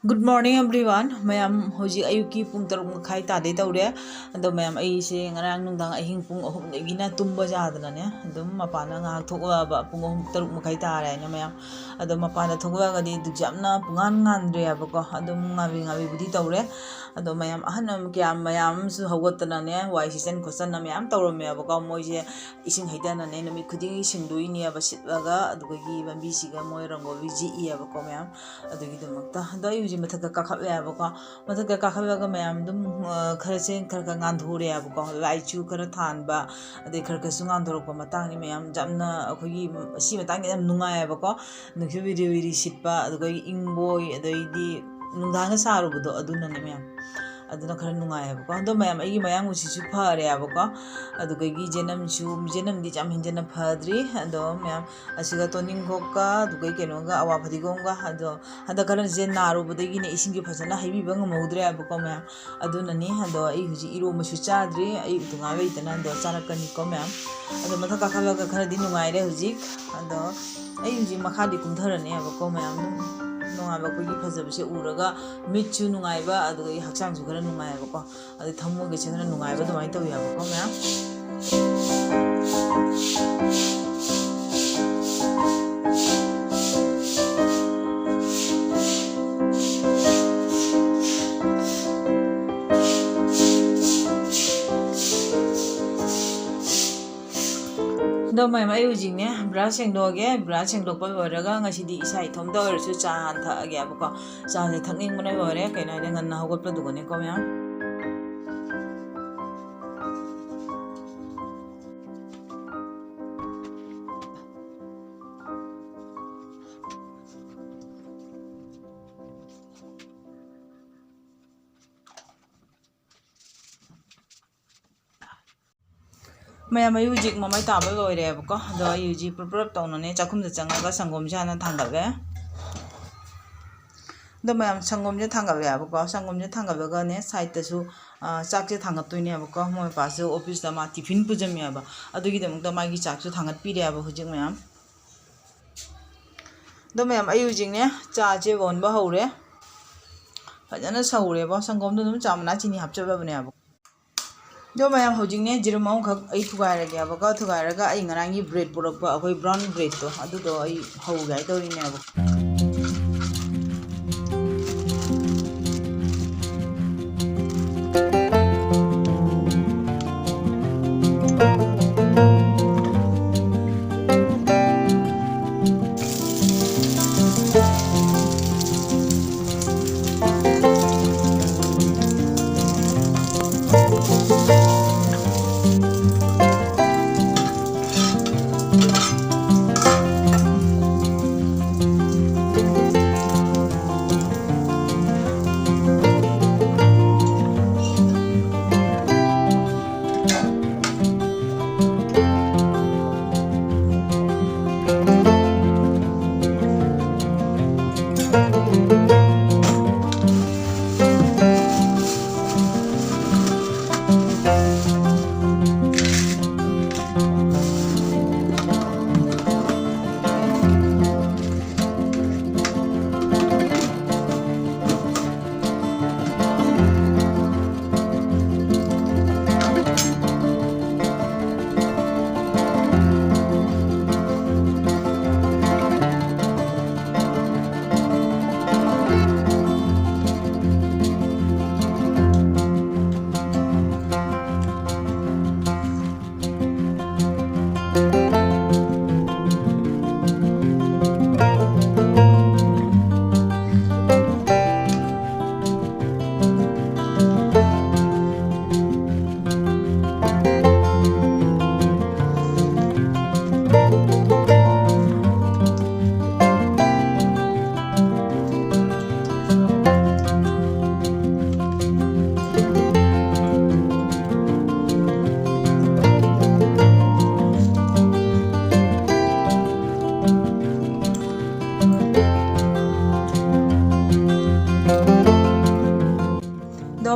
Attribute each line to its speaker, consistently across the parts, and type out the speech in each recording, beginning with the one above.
Speaker 1: Good morning everyone. Mayam hoji ayuki pung taruk makai tade taure. Ando mayam ay se ngarang nungdang ahing pung ahum gina tumba jadana ne. Ando mapana ngak thokwa ba pung ahum taruk makai tare ne mayam. Ando mapana thokwa gadi dujamna pungan ngandre abako. Ando ngabi budi taure. Ando mayam ahanam kya mayam su hawatana ne wai season kosan na mayam tauro me abako moje ising haidana ne nami khuding singdui ni abasitlaga adugi bambi siga moy rango viji abako mayam adugi dumakta ando yuji mathaka kakhabe abako mathaka kakhabe mayam dum kharase kharka ngandhure abako laichu khara thanba ade kharka su ngandhorok matang ni mayam jamna akhogi si matang yam nungai abako nukhu viri sitpa adugi ingboy adai nungdanga sarubudo aduna ne mayam aduna khara nungai abako ando mayam agi mayam usisu phare abako adugi jenam di jam hinjana phadri ando mayam asiga toning gokka adugi kenoga awa phadigonga ado hada khara je narubudagi ne isingi phajana haibi bang maudre abako mayam aduna ni ando ai huji iro masu chadri ai utunga wei tana ando charakani ko mayam ado mathaka khalaga khara di nungai re huji ando ai huji makhadi kumtharani abako mayam nungaiba kogi phajabse uraga mitchu nungaiba adugi hakchangsu khara nungaiba ko adi thammoge che khara nungaiba dumai tawi abako mayam ndo mayam ayu jingne brush sengdoge brush sengdokpa loiraga ngasidi isa ithom da oirsu cha han thage abako cha se thakning mona loire kaina de nganna hogotpa dugone ko mayam mayam ayu jik mamai taba loire abako do ayu ji prop tawnone chakhum da changaga sangom jana thangale do mayam sangom je thangale abako sangom je thangalaga ne side ta su chak je thangat toine abako moi pa su office da ma tiffin pujami aba adugi da mukta magi chak su thangat pire aba hujik mayam do mayam ayu jik ne cha je won ba hore fajana saure ba sangom do dum chamna chini hapchaba bane aba do mayam hojing ne jirmau khak ai thugai ra gya ba thugai ra ga ai ngarangi bread purak ba akoi brown bread to adu do ai hau gai to ri ne ba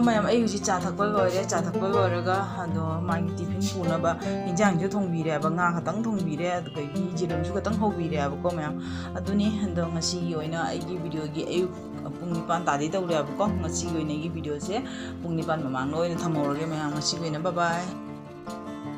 Speaker 1: mayam ay huji cha thakpa loiraga ado magi tiffin punaba injang ju thongbire ba nga khatang thongbire aduga jiram ju khatang hobire ba ko mayam aduni ando ngasi oina ay video gi ay Pung निपान तादे तौरेबको ngasi video से पुंग निपान ममांग थमहरगे ma'am bye bye.